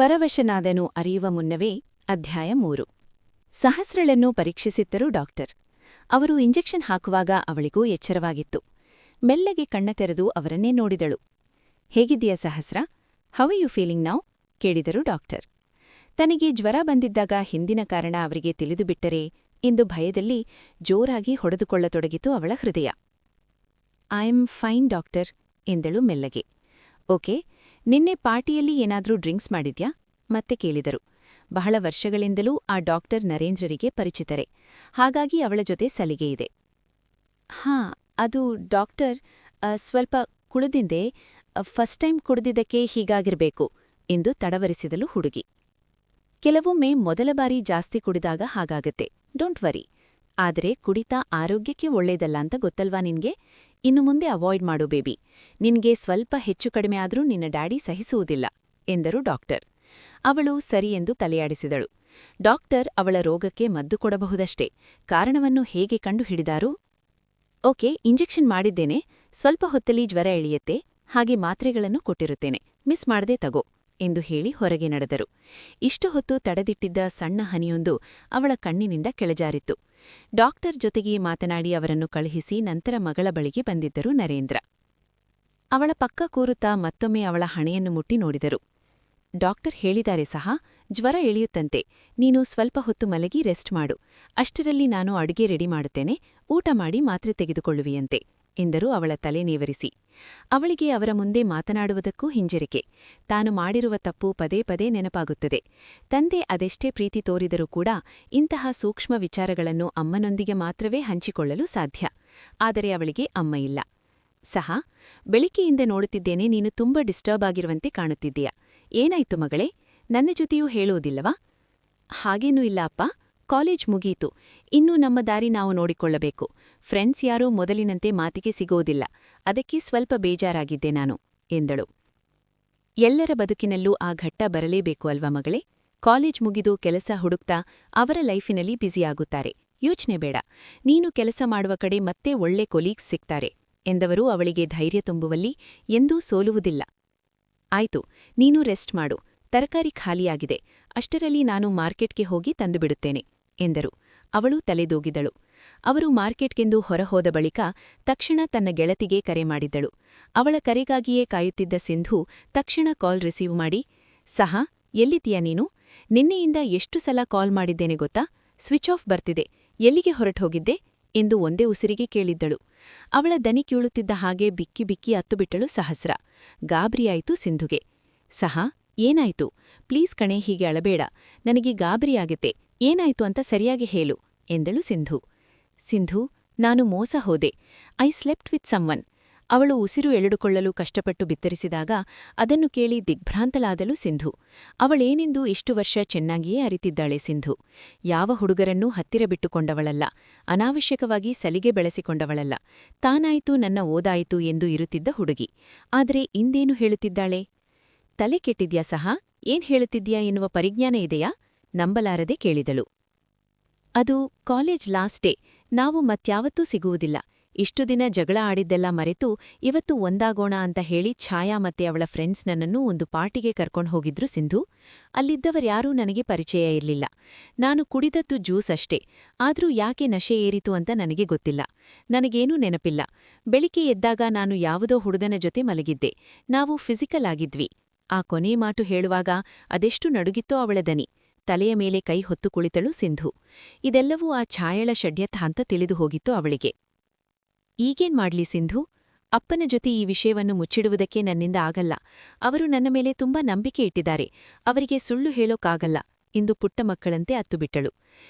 ಪರವಶನಾದನು ಅರಿಯುವ ಮುನ್ನವೇ ಅಧ್ಯಾಯ 3 ಸಹಸ್ರಳನ್ನು ಪರೀಕ್ಷಿಸಿದ್ದರು ಡಾಕ್ಟರ್. ಅವರು ಇಂಜೆಕ್ಷನ್ ಹಾಕುವಾಗ ಅವಳಿಗೂ ಎಚ್ಚರವಾಗಿತ್ತು. ಮೆಲ್ಲಗೆ ಕಣ್ಣ ತೆರೆದು ಅವರನ್ನೇ ನೋಡಿದಳು. ಹೇಗಿದ್ದೀಯ Sahasra? How you feeling now? ಕೇಳಿದರು ಡಾಕ್ಟರ್. ತನಗೆ ಜ್ವರ ಬಂದಿದ್ದಾಗ ಹಿಂದಿನ ಕಾರಣ ಅವರಿಗೆ ತಿಳಿದುಬಿಟ್ಟರೆ ಎಂದು ಭಯದಲ್ಲಿ ಜೋರಾಗಿ ಹೊಡೆದುಕೊಳ್ಳತೊಡಗಿತು ಅವಳ ಹೃದಯ. ಐ ಆಮ್ ಫೈನ್ ಡಾಕ್ಟರ್ ಎಂದಳು ಮೆಲ್ಲಗೆ. ಓಕೆ, ನಿನ್ನೆ ಪಾರ್ಟಿಯಲ್ಲಿ ಏನಾದ್ರೂ ಡ್ರಿಂಕ್ಸ್ ಮಾಡಿದ್ಯಾ? ಮತ್ತೆ ಕೇಳಿದರು. ಬಹಳ ವರ್ಷಗಳಿಂದಲೂ ಆ ಡಾಕ್ಟರ್ ನರೇಂದ್ರರಿಗೆ ಪರಿಚಿತರೆ, ಹಾಗಾಗಿ ಅವಳ ಜೊತೆ ಸಲಿಗೆಯಿದೆ. ಹಾಂ, ಅದು ಡಾಕ್ಟರ್, ಸ್ವಲ್ಪ ಕುಡಿದಿಂದೆ, ಫಸ್ಟ್ ಟೈಮ್ ಕುಡಿದಿದ್ದಕ್ಕೆ ಹೀಗಾಗಿರ್ಬೇಕು ಎಂದು ತಡವರಿಸಿದಳು ಹುಡುಗಿ. ಕೆಲವೊಮ್ಮೆ ಮೊದಲ ಬಾರಿ ಜಾಸ್ತಿ ಕುಡಿದಾಗ ಹಾಗಾಗತ್ತೆ, ಡೋಂಟ್ ವರಿ. ಆದರೆ ಕುಡಿತ ಆರೋಗ್ಯಕ್ಕೆ ಒಳ್ಳೇದಲ್ಲ ಅಂತ ಗೊತ್ತಲ್ವಾ ನಿನ್ಗೆ? ಇನ್ನು ಮುಂದೆ ಅವಾಯ್ಡ್ ಮಾಡು ಬೇಬಿ. ನಿನ್ಗೆ ಸ್ವಲ್ಪ ಹೆಚ್ಚು ಕಡಿಮೆ ಆದ್ರೂ ನಿನ್ನ ಡ್ಯಾಡಿ ಸಹಿಸುವುದಿಲ್ಲ ಎಂದರು ಡಾಕ್ಟರ್. ಅವಳು ಸರಿ ಎಂದು ತಲೆಯಾಡಿಸಿದಳು. ಡಾಕ್ಟರ್ ಅವಳ ರೋಗಕ್ಕೆ ಮದ್ದು ಕೊಡಬಹುದಷ್ಟೇ, ಕಾರಣವನ್ನು ಹೇಗೆ ಕಂಡುಹಿಡಿದಾರು? ಓಕೆ, ಇಂಜೆಕ್ಷನ್ ಮಾಡಿದ್ದೇನೆ, ಸ್ವಲ್ಪ ಹೊತ್ತಲ್ಲಿ ಜ್ವರ ಇಳಿಯತ್ತೆ, ಹಾಗೆ ಮಾತ್ರೆಗಳನ್ನು ಕೊಟ್ಟಿರುತ್ತೇನೆ, ಮಿಸ್ ಮಾಡದೆ ತಗೋ ಎಂದು ಹೇಳಿ ಹೊರಗೆ ನಡೆದರು. ಇಷ್ಟು ಹೊತ್ತು ತಡೆದಿಟ್ಟಿದ್ದ ಸಣ್ಣ ಹನಿಯೊಂದು ಅವಳ ಕಣ್ಣಿನಿಂದ ಕೆಳಜಾರಿತ್ತು. ಡಾಕ್ಟರ್ ಜೊತೆಗೆ ಮಾತನಾಡಿ ಅವರನ್ನು ಕಳುಹಿಸಿ ನಂತರ ಮಗಳ ಬಳಿಗೆ ಬಂದಿದ್ದರು ನರೇಂದ್ರ. ಅವಳ ಪಕ್ಕ ಕೂರುತ್ತಾ ಮತ್ತೊಮ್ಮೆ ಅವಳ ಹಣೆಯನ್ನು ಮುಟ್ಟಿ ನೋಡಿದರು. ಡಾಕ್ಟರ್ ಹೇಳಿದ್ದಾರೆ ಸಹ, ಜ್ವರ ಇಳಿಯುತ್ತಂತೆ, ನೀನು ಸ್ವಲ್ಪ ಹೊತ್ತು ಮಲಗಿ ರೆಸ್ಟ್ ಮಾಡು, ಅಷ್ಟರಲ್ಲಿ ನಾನು ಅಡುಗೆ ರೆಡಿ ಮಾಡುತ್ತೇನೆ, ಊಟ ಮಾಡಿ ಮಾತ್ರೆ ತೆಗೆದುಕೊಳ್ಳುವಿಯಂತೆ ಎಂದರು ಅವಳ ತಲೆ ನೇವರಿಸಿ. ಅವಳಿಗೆ ಅವರ ಮುಂದೆ ಮಾತನಾಡುವುದಕ್ಕೂ ಹಿಂಜರಿಕೆ. ತಾನು ಮಾಡಿರುವ ತಪ್ಪು ಪದೇ ಪದೇ ನೆನಪಾಗುತ್ತದೆ. ತಂದೆ ಅದೆಷ್ಟೇ ಪ್ರೀತಿ ತೋರಿದರೂ ಕೂಡ ಇಂತಹ ಸೂಕ್ಷ್ಮ ವಿಚಾರಗಳನ್ನು ಅಮ್ಮನೊಂದಿಗೆ ಮಾತ್ರವೇ ಹಂಚಿಕೊಳ್ಳಲು ಸಾಧ್ಯ. ಆದರೆ ಅವಳಿಗೆ ಅಮ್ಮ ಇಲ್ಲ. ಸಹ, ಬೆಳಿಗ್ಗೆಯಿಂದ ನೋಡುತ್ತಿದ್ದೇನೆ, ನೀನು ತುಂಬ ಡಿಸ್ಟರ್ಬ್ ಆಗಿರುವಂತೆ ಕಾಣುತ್ತಿದ್ದೀಯ. ಏನಾಯ್ತು ಮಗಳೇ? ನನ್ನ ಜೊತೆಯೂ ಹೇಳುವುದಿಲ್ಲವಾ? ಹಾಗೇನೂ ಇಲ್ಲ ಅಪ್ಪ, ಕಾಲೇಜ್ ಮುಗೀತು, ಇನ್ನೂ ನಮ್ಮ ದಾರಿ ನಾವು ನೋಡಿಕೊಳ್ಳಬೇಕು. ಫ್ರೆಂಡ್ಸ್ ಯಾರೂ ಮೊದಲಿನಂತೆ ಮಾತಿಗೆ ಸಿಗೋದಿಲ್ಲ, ಅದಕ್ಕೆ ಸ್ವಲ್ಪ ಬೇಜಾರಾಗಿದ್ದೆ ನಾನು ಎಂದಳು. ಎಲ್ಲರ ಬದುಕಿನಲ್ಲೂ ಆ ಘಟ್ಟ ಬರಲೇಬೇಕು ಅಲ್ವಾ ಮಗಳೇ? ಕಾಲೇಜ್ ಮುಗಿದು ಕೆಲಸ ಹುಡುಕ್ತಾ ಅವರ ಲೈಫಿನಲ್ಲಿ ಬ್ಯುಸಿಯಾಗುತ್ತಾರೆ, ಯೋಚನೆ ಬೇಡ. ನೀನು ಕೆಲಸ ಮಾಡುವ ಕಡೆ ಮತ್ತೆ ಒಳ್ಳೆ ಕೊಲೀಗ್ಸ್ ಸಿಗ್ತಾರೆ ಎಂದವರು ಅವಳಿಗೆ ಧೈರ್ಯ ತುಂಬುವಲ್ಲಿ ಎಂದೂ ಸೋಲುವುದಿಲ್ಲ. ಆಯ್ತು, ನೀನು ರೆಸ್ಟ್ ಮಾಡು, ತರಕಾರಿ ಖಾಲಿಯಾಗಿದೆ, ಅಷ್ಟರಲ್ಲಿ ನಾನು ಮಾರ್ಕೆಟ್ಗೆ ಹೋಗಿ ತಂದುಬಿಡುತ್ತೇನೆ ಎಂದರು. ಅವಳು ತಲೆದೂಗಿದಳು. ಅವರು ಮಾರ್ಕೆಟ್ಗೆಂದು ಹೊರಹೋದ ಬಳಿಕ ತಕ್ಷಣ ತನ್ನ ಗೆಳತಿಗೆ ಕರೆ ಮಾಡಿದ್ದಳು. ಅವಳ ಕರೆಗಾಗಿಯೇ ಕಾಯುತ್ತಿದ್ದ ಸಿಂಧು ತಕ್ಷಣ ಕಾಲ್ ರಿಸೀವ್ ಮಾಡಿ, ಸಹ, ಎಲ್ಲಿದ್ದೀಯಾ ನೀನು? ನಿನ್ನೆಯಿಂದ ಎಷ್ಟು ಸಲ ಕಾಲ್ ಮಾಡಿದ್ದೇನೆ ಗೊತ್ತಾ? ಸ್ವಿಚ್ ಆಫ್ ಬರ್ತಿದೆ, ಎಲ್ಲಿಗೆ ಹೊರಟೋಗಿದ್ದೆ ಎಂದು ಒಂದೇ ಉಸಿರಿಗೆ ಕೇಳಿದ್ದಳು. ಅವಳ ದನಿ ಕೀಳುತ್ತಿದ್ದ ಹಾಗೆ ಬಿಕ್ಕಿ ಬಿಕ್ಕಿ ಅತ್ತುಬಿಟ್ಟಳು ಸಹಸ್ರ. ಗಾಬರಿಯಾಯಿತು ಸಿಂಧುಗೆ. ಸಹ, ಏನಾಯ್ತು? ಪ್ಲೀಸ್ ಕಣೆ, ಹೀಗೆ ಅಳಬೇಡ, ನನಗೆ ಗಾಬರಿಯಾಗತ್ತೆ, ಏನಾಯ್ತು ಅಂತ ಸರಿಯಾಗಿ ಹೇಳು ಎಂದಳು ಸಿಂಧು. ಸಿಂಧು, ನಾನು ಮೋಸ ಹೋದೆ, ಐ ಸ್ಲೆಪ್ಟ್ ವಿತ್ ಸಮ್ವನ್. ಅವಳು ಉಸಿರು ಎಳೆದುಕೊಳ್ಳಲು ಕಷ್ಟಪಟ್ಟು ಬಿತ್ತರಿಸಿದಾಗ ಅದನ್ನು ಕೇಳಿ ದಿಗ್ಭ್ರಾಂತಳಾದಳು ಸಿಂಧು. ಅವಳೇನೆಂದು ಇಷ್ಟು ವರ್ಷ ಚೆನ್ನಾಗಿಯೇ ಅರಿತಿದ್ದಾಳೆ ಸಿಂಧು. ಯಾವ ಹುಡುಗರನ್ನೂ ಹತ್ತಿರ ಬಿಟ್ಟುಕೊಂಡವಳಲ್ಲ, ಅನಾವಶ್ಯಕವಾಗಿ ಸಲಿಗೆ ಬೆಳೆಸಿಕೊಂಡವಳಲ್ಲ, ತಾನಾಯಿತು ನನ್ನ ಓದಾಯಿತು ಎಂದು ಇರುತ್ತಿದ್ದ ಹುಡುಗಿ. ಆದರೆ ಇಂದೇನು ಹೇಳುತ್ತಿದ್ದಾಳೆ? ತಲೆ ಕೆಟ್ಟಿದ್ಯಾ ಸಹ? ಏನ್ ಹೇಳುತ್ತಿದ್ಯಾ ಎನ್ನುವ ಪರಿಜ್ಞಾನ ಇದೆಯಾ? ನಂಬಲಾರದೆ ಕೇಳಿದಳು. ಅದು ಕಾಲೇಜ್ ಲಾಸ್ಟ್ ಡೇ, ನಾವು ಮತ್ಯಾವತ್ತೂ ಸಿಗುವುದಿಲ್ಲ. ಇಷ್ಟು ದಿನ ಜಗಳ ಆಡಿದ್ದೆಲ್ಲ ಮರೆತು ಇವತ್ತು ಒಂದಾಗೋಣ ಅಂತ ಹೇಳಿ ಛಾಯಾ ಮತ್ತೆ ಅವಳ ಫ್ರೆಂಡ್ಸ್ ನನ್ನನ್ನು ಒಂದು ಪಾರ್ಟಿಗೆ ಕರ್ಕೊಂಡು ಹೋಗಿದ್ರು ಸಿಂಧು. ಅಲ್ಲಿದ್ದವರ್ಯಾರೂ ನನಗೆ ಪರಿಚಯ ಇರಲಿಲ್ಲ. ನಾನು ಕುಡಿದದ್ದು ಜ್ಯೂಸ್ ಅಷ್ಟೇ, ಆದ್ರೂ ಯಾಕೆ ನಶೆ ಏರಿತು ಅಂತ ನನಗೆ ಗೊತ್ತಿಲ್ಲ. ನನಗೇನೂ ನೆನಪಿಲ್ಲ. ಬೆಳಿಗ್ಗೆ ಎದ್ದಾಗ ನಾನು ಯಾವುದೋ ಹುಡುಗನ ಜೊತೆ ಮಲಗಿದ್ದೆ, ನಾವು ಫಿಸಿಕಲ್ ಆಗಿದ್ವಿ. ಆ ಕೊನೆ ಮಾತು ಹೇಳುವಾಗ ಅದೆಷ್ಟು ನಡುಗಿತ್ತೋ ಅವಳ ದನಿ. ತಲೆಯ ಮೇಲೆ ಕೈ ಹೊತ್ತು ಕುಳಿತಳು ಸಿಂಧು. ಇದೆಲ್ಲವೂ ಆ ಛಾಯಳ ಷಡ್ಯಂತ್ರ ಅಂತ ತಿಳಿದು ಹೋಗಿತ್ತು ಅವಳಿಗೆ. ಈಗೇನ್ ಮಾಡ್ಲಿ ಸಿಂಧು? ಅಪ್ಪನ ಜೊತೆ ಈ ವಿಷಯವನ್ನು ಮುಚ್ಚಿಡುವುದಕ್ಕೆ ನನ್ನಿಂದ ಆಗಲ್ಲ. ಅವರು ನನ್ನ ಮೇಲೆ ತುಂಬಾ ನಂಬಿಕೆ ಇಟ್ಟಿದ್ದಾರೆ, ಅವರಿಗೆ ಸುಳ್ಳು ಹೇಳೋಕ್ಕಾಗಲ್ಲ ಎಂದು ಪುಟ್ಟ ಮಕ್ಕಳಂತೆ ಅತ್ತುಬಿಟ್ಟಳು.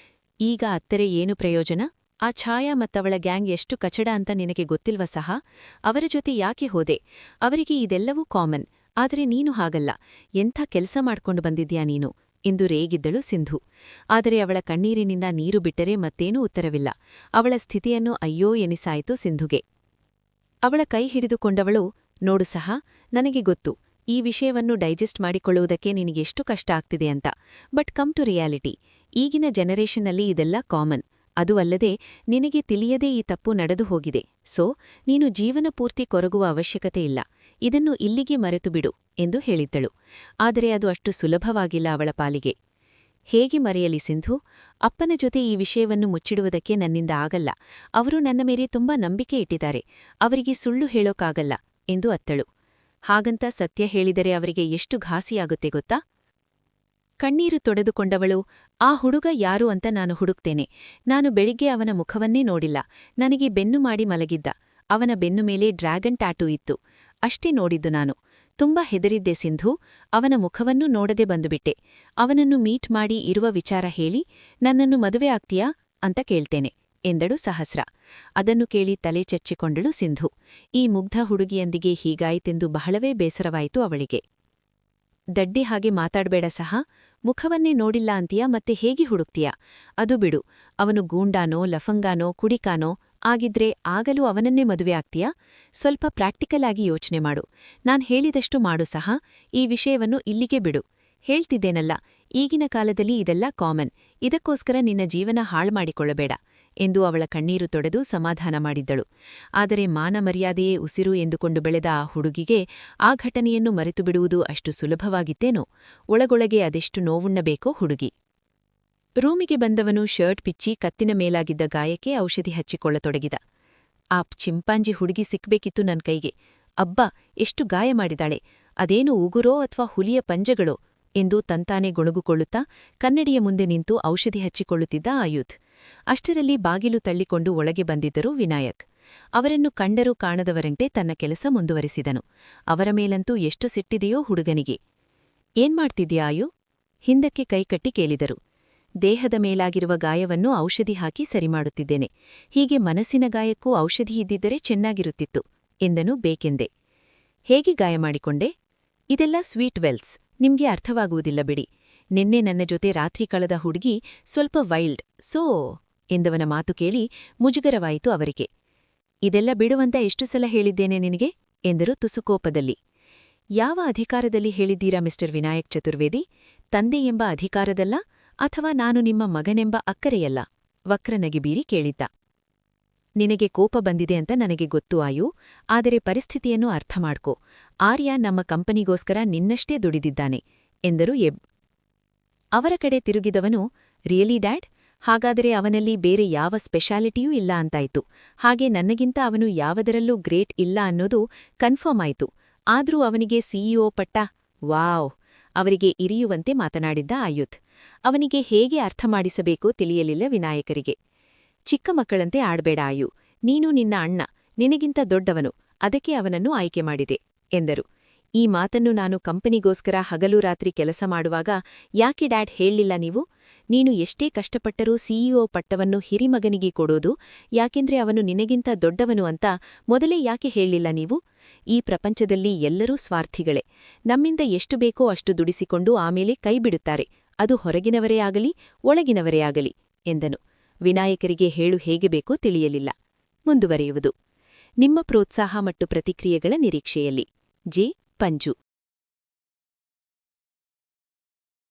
ಈಗ ಅತ್ತರೆ ಏನು ಪ್ರಯೋಜನ? ಆ ಛಾಯಾ ಮತ್ತವಳ ಗ್ಯಾಂಗ್ ಎಷ್ಟು ಕಚಡ ಅಂತ ನಿನಗೆ ಗೊತ್ತಿಲ್ವ ಸಹ? ಅವರ ಜೊತೆ ಯಾಕೆ ಹೋದೆ? ಅವರಿಗೆ ಇದೆಲ್ಲವೂ ಕಾಮನ್, ಆದರೆ ನೀನು ಹಾಗಲ್ಲ, ಎಂಥ ಕೆಲಸ ಮಾಡ್ಕೊಂಡು ಬಂದಿದ್ಯಾ ನೀನು ಎಂದು ರೇಗಿದ್ದಳು ಸಿಂಧು. ಆದರೆ ಅವಳ ಕಣ್ಣೀರಿನಿಂದ ನೀರು ಬಿಟ್ಟರೆ ಮತ್ತೇನೂ ಉತ್ತರವಿಲ್ಲ. ಅವಳ ಸ್ಥಿತಿಯನ್ನು ಅಯ್ಯೋ ಎನಿಸಾಯಿತು ಸಿಂಧುಗೆ. ಅವಳ ಕೈ ಹಿಡಿದುಕೊಂಡವಳು, ನೋಡು ಸಹ, ನನಗೆ ಗೊತ್ತು ಈ ವಿಷಯವನ್ನು ಡೈಜೆಸ್ಟ್ ಮಾಡಿಕೊಳ್ಳುವುದಕ್ಕೆ ನಿನಗೆಷ್ಟು ಕಷ್ಟ ಆಗ್ತಿದೆ ಅಂತ, ಬಟ್ ಕಮ್ ಟು ರಿಯಾಲಿಟಿ. ಈಗಿನ ಜನರೇಷನ್ನಲ್ಲಿ ಇದೆಲ್ಲ ಕಾಮನ್, ಅದು ಅಲ್ಲದೆ ನಿನಗೆ ತಿಳಿಯದೇ ಈ ತಪ್ಪು ನಡೆದು ಹೋಗಿದೆ, ಸೊ ನೀನು ಜೀವನ ಪೂರ್ತಿ ಕೊರಗುವ ಅವಶ್ಯಕತೆ ಇಲ್ಲ, ಇದನ್ನು ಇಲ್ಲಿಗೆ ಮರೆತು ಬಿಡು ಎಂದು ಹೇಳಿದ್ದಳು. ಆದರೆ ಅದು ಅಷ್ಟು ಸುಲಭವಾಗಿಲ್ಲ ಅವಳ ಪಾಲಿಗೆ. ಹೇಗೆ ಮರೆಯಲಿ ಸಿಂಧು? ಅಪ್ಪನ ಜೊತೆ ಈ ವಿಷಯವನ್ನು ಮುಚ್ಚಿಡುವುದಕ್ಕೆ ನನ್ನಿಂದ ಆಗಲ್ಲ. ಅವರು ನನ್ನ ಮೇಲೆ ತುಂಬಾ ನಂಬಿಕೆ ಇಟ್ಟಿದ್ದಾರೆ, ಅವರಿಗೆ ಸುಳ್ಳು ಹೇಳೋಕ್ಕಾಗಲ್ಲ ಎಂದು ಅತ್ತಳು. ಹಾಗಂತ ಸತ್ಯ ಹೇಳಿದರೆ ಅವರಿಗೆ ಎಷ್ಟು ಘಾಸಿಯಾಗುತ್ತೆ ಗೊತ್ತಾ? ಕಣ್ಣೀರು ತೊಡೆದುಕೊಂಡವಳು, ಆ ಹುಡುಗ ಯಾರು ಅಂತ ನಾನು ಹುಡುಕ್ತೇನೆ. ನಾನು ಬೆಳಿಗ್ಗೆ ಅವನ ಮುಖವನ್ನೇ ನೋಡಿಲ್ಲ. ನನಗೆ ಬೆನ್ನು ಮಾಡಿ ಮಲಗಿದ್ದ. ಅವನ ಬೆನ್ನು ಮೇಲೆ ಡ್ರ್ಯಾಗನ್ ಟ್ಯಾಟೂ ಇತ್ತು. ಅಷ್ಟೇ ನೋಡಿದ್ದು ನಾನು. ತುಂಬಾ ಹೆದರಿದ್ದೆ ಸಿಂಧು. ಅವನ ಮುಖವನ್ನೂ ನೋಡದೆ ಬಂದುಬಿಟ್ಟೆ. ಅವನನ್ನು ಮೀಟ್ ಮಾಡಿ ಇರುವ ವಿಚಾರ ಹೇಳಿ ನನ್ನನ್ನು ಮದುವೆ ಆಗ್ತೀಯಾ ಅಂತ ಕೇಳ್ತೇನೆ ಎಂದಳು ಸಹಸ್ರ. ಅದನ್ನು ಕೇಳಿ ತಲೆ ಚಚ್ಚಿಕೊಂಡಳು ಸಿಂಧು. ಈ ಮುಗ್ಧ ಹುಡುಗಿಯೊಂದಿಗೆ ಹೀಗಾಯಿತೆಂದು ಬಹಳವೇ ಬೇಸರವಾಯಿತು ಅವಳಿಗೆ. ದಡ್ಡಿ ಹಾಗೆ ಮಾತಾಡ್ಬೇಡ ಸಹ. ಮುಖವನ್ನೇ ನೋಡಿಲ್ಲ ಅಂತೀಯ, ಮತ್ತೆ ಹೇಗೆ ಹುಡುಕ್ತೀಯ? ಅದು ಬಿಡು, ಅವನು ಗೂಂಡಾನೋ ಲಫಂಗಾನೋ ಕುಡಿಕಾನೋ ಆಗಿದ್ರೆ ಆಗಲೂ ಅವನನ್ನೇ ಮದುವೆ ಆಗ್ತೀಯಾ? ಸ್ವಲ್ಪ ಪ್ರಾಕ್ಟಿಕಲ್ ಆಗಿ ಯೋಚನೆ ಮಾಡು. ನಾನ್ ಹೇಳಿದಷ್ಟು ಮಾಡು ಸಹ. ಈ ವಿಷಯವನ್ನು ಇಲ್ಲಿಗೆ ಬಿಡು. ಹೇಳ್ತಿದ್ದೇನಲ್ಲ, ಈಗಿನ ಕಾಲದಲ್ಲಿ ಇದೆಲ್ಲ ಕಾಮನ್. ಇದಕ್ಕೋಸ್ಕರ ನಿನ್ನ ಜೀವನ ಹಾಳ್ಮಾಡಿಕೊಳ್ಳಬೇಡ ಎಂದು ಅವಳ ಕಣ್ಣೀರು ತೊಡೆದು ಸಮಾಧಾನ ಮಾಡಿದ್ದಳು. ಆದರೆ ಮಾನ ಮರ್ಯಾದೆಯೇ ಉಸಿರು ಎಂದುಕೊಂಡು ಬೆಳೆದ ಆ ಹುಡುಗಿಗೆ ಆ ಘಟನೆಯನ್ನು ಮರೆತು ಬಿಡುವುದು ಅಷ್ಟು ಸುಲಭವಾಗಿತ್ತೇನೋ? ಒಳಗೊಳಗೆ ಅದೆಷ್ಟು ನೋವುಣ್ಣಬೇಕೋ ಹುಡುಗಿ. ರೂಮಿಗೆ ಬಂದವನು ಶರ್ಟ್ ಪಿಚ್ಚಿ ಕತ್ತಿನ ಮೇಲಾಗಿದ್ದ ಗಾಯಕ್ಕೆ ಔಷಧಿ ಹಚ್ಚಿಕೊಳ್ಳತೊಡಗಿದ. ಆ ಚಿಂಪಾಂಜಿ ಹುಡುಗಿ ಸಿಕ್ಬೇಕಿತ್ತು ನನ್ ಕೈಗೆ. ಅಬ್ಬಾ, ಎಷ್ಟು ಗಾಯ ಮಾಡಿದಾಳೆ! ಅದೇನು ಉಗುರೋ ಅಥವಾ ಹುಲಿಯ ಪಂಜಗಳೋ ಎಂದು ತಂತಾನೆ ಗೊಣಗುಕೊಳ್ಳುತ್ತಾ ಕನ್ನಡಿಯ ಮುಂದೆ ನಿಂತು ಔಷಧಿ ಹಚ್ಚಿಕೊಳ್ಳುತ್ತಿದ್ದ ಆಯುಧ್. ಅಷ್ಟರಲ್ಲಿ ಬಾಗಿಲು ತಳ್ಳಿಕೊಂಡು ಒಳಗೆ ಬಂದಿದ್ದರು ವಿನಾಯಕ್. ಅವರನ್ನು ಕಂಡರೂ ಕಾಣದವರಂತೆ ತನ್ನ ಕೆಲಸ ಮುಂದುವರಿಸಿದನು. ಅವರ ಮೇಲಂತೂ ಎಷ್ಟು ಸಿಟ್ಟಿದೆಯೋ ಹುಡುಗನಿಗೆ. ಏನ್ಮಾಡ್ತಿದ್ಯಾ ಆಯು? ಹಿಂದಕ್ಕೆ ಕೈಕಟ್ಟಿ ಕೇಳಿದರು. ದೇಹದ ಮೇಲಾಗಿರುವ ಗಾಯವನ್ನು ಔಷಧಿ ಹಾಕಿ ಸರಿಮಾಡುತ್ತಿದ್ದೇನೆ. ಹೀಗೆ ಮನಸ್ಸಿನ ಗಾಯಕ್ಕೂ ಔಷಧಿ ಇದ್ದಿದ್ದರೆ ಚೆನ್ನಾಗಿರುತ್ತಿತ್ತು ಎಂದನು ಬೇಕೆಂದೆ. ಹೇಗೆ ಗಾಯ ಮಾಡಿಕೊಂಡೆ? ಇದೆಲ್ಲ ಸ್ವೀಟ್ ವೆಲ್ಸ್, ನಿಮ್ಗೆ ಅರ್ಥವಾಗುವುದಿಲ್ಲ ಬಿಡಿ. ನಿನ್ನೆ ನನ್ನ ಜೊತೆ ರಾತ್ರಿ ಕಳೆದ ಹುಡುಗಿ ಸ್ವಲ್ಪ ವೈಲ್ಡ್, ಸೋ ಎಂದವನ ಮಾತು ಕೇಳಿ ಮುಜುಗರವಾಯಿತು ಅವರಿಗೆ. ಇದೆಲ್ಲ ಬಿಡುವಂತ ಎಷ್ಟು ಸಲ ಹೇಳಿದ್ದೇನೆ ನಿನಗೆ ಎಂದರು ತುಸುಕೋಪದಲ್ಲಿ. ಯಾವ ಅಧಿಕಾರದಲ್ಲಿ ಹೇಳಿದ್ದೀರಾ ಮಿಸ್ಟರ್ ವಿನಾಯಕ್ ಚತುರ್ವೇದಿ? ತಂದೆ ಎಂಬ ಅಧಿಕಾರದಲ್ಲ, ಅಥವಾ ನಾನು ನಿಮ್ಮ ಮಗನೆಂಬ ಅಕ್ಕರೆಯಲ್ಲ? ವಕ್ರನಗಿ ಬೀರಿ ಕೇಳಿದ್ದ. ನಿನಗೆ ಕೋಪ ಬಂದಿದೆ ಅಂತ ನನಗೆ ಗೊತ್ತು ಆಯು, ಆದರೆ ಪರಿಸ್ಥಿತಿಯನ್ನು ಅರ್ಥ ಮಾಡ್ಕೋ. ಆರ್ಯ ನಮ್ಮ ಕಂಪನಿಗೋಸ್ಕರ ನಿನ್ನಷ್ಟೇ ದುಡಿದಿದ್ದಾನೆ ಎಂದರು ಅವರ ಕಡೆ ತಿರುಗಿದವನು, ರಿಯಲಿ ಡ್ಯಾಡ್? ಹಾಗಾದರೆ ಅವನಲ್ಲಿ ಬೇರೆ ಯಾವ ಸ್ಪೆಷಾಲಿಟಿಯೂ ಇಲ್ಲ ಅಂತಾಯ್ತು. ಹಾಗೆ ನನಗಿಂತ ಅವನು ಯಾವುದರಲ್ಲೂ ಗ್ರೇಟ್ ಇಲ್ಲ ಅನ್ನೋದು ಕನ್ಫರ್ಮ್ ಆಯ್ತು. ಆದ್ರೂ ಅವನಿಗೆ ಸಿಇಒ ಪಟ್ಟ? ವಾವ್! ಅವರಿಗೆ ಇರಿಯುವಂತೆ ಮಾತನಾಡಿದ್ದ ಆಯುಧ್. ಅವನಿಗೆ ಹೇಗೆ ಅರ್ಥ ಮಾಡಿಸಬೇಕೋ ತಿಳಿಯಲಿಲ್ಲ ವಿನಾಯಕರಿಗೆ. ಚಿಕ್ಕ ಮಕ್ಕಳಂತೆ ಆಡ್ಬೇಡ ಆಯು, ನೀನು ನಿನ್ನ ಅಣ್ಣ, ನಿನಗಿಂತ ದೊಡ್ಡವನು, ಅದಕ್ಕೆ ಅವನನ್ನು ಆಯ್ಕೆ ಮಾಡಿದೆ ಎಂದರು. ಈ ಮಾತನ್ನು ನಾನು ಕಂಪನಿಗೋಸ್ಕರ ಹಗಲು ರಾತ್ರಿ ಕೆಲಸ ಮಾಡುವಾಗ ಯಾಕೆ ಡ್ಯಾಡ್ ಹೇಳಲಿಲ್ಲ ನೀವು? ನೀನು ಎಷ್ಟೇ ಕಷ್ಟಪಟ್ಟರೂ ಸಿಇಒ ಪಟ್ಟವನ್ನು ಹಿರಿಮಗನಿಗೆ ಕೊಡೋದು, ಯಾಕೆಂದ್ರೆ ಅವನು ನಿನಗಿಂತ ದೊಡ್ಡವನು ಅಂತ ಮೊದಲೇ ಯಾಕೆ ಹೇಳಲಿಲ್ಲ ನೀವು? ಈ ಪ್ರಪಂಚದಲ್ಲಿ ಎಲ್ಲರೂ ಸ್ವಾರ್ಥಿಗಳೇ. ನಮ್ಮಿಂದ ಎಷ್ಟು ಬೇಕೋ ಅಷ್ಟು ದುಡಿಸಿಕೊಂಡು ಆಮೇಲೆ ಕೈಬಿಡುತ್ತಾರೆ, ಅದು ಹೊರಗಿನವರೇ ಆಗಲಿ ಒಳಗಿನವರೇ ಆಗಲಿ ಎಂದನು. ವಿನಾಯಕರಿಗೆ ಹೇಳು ಹೇಗೆ ಬೇಕೋ ತಿಳಿಯಲಿಲ್ಲ. ಮುಂದುವರೆಯುವುದು. ನಿಮ್ಮ ಪ್ರೋತ್ಸಾಹ ಮತ್ತು ಪ್ರತಿಕ್ರಿಯೆಗಳ ನಿರೀಕ್ಷೆಯಲ್ಲಿ. ಜೆ. ಪಂಜು.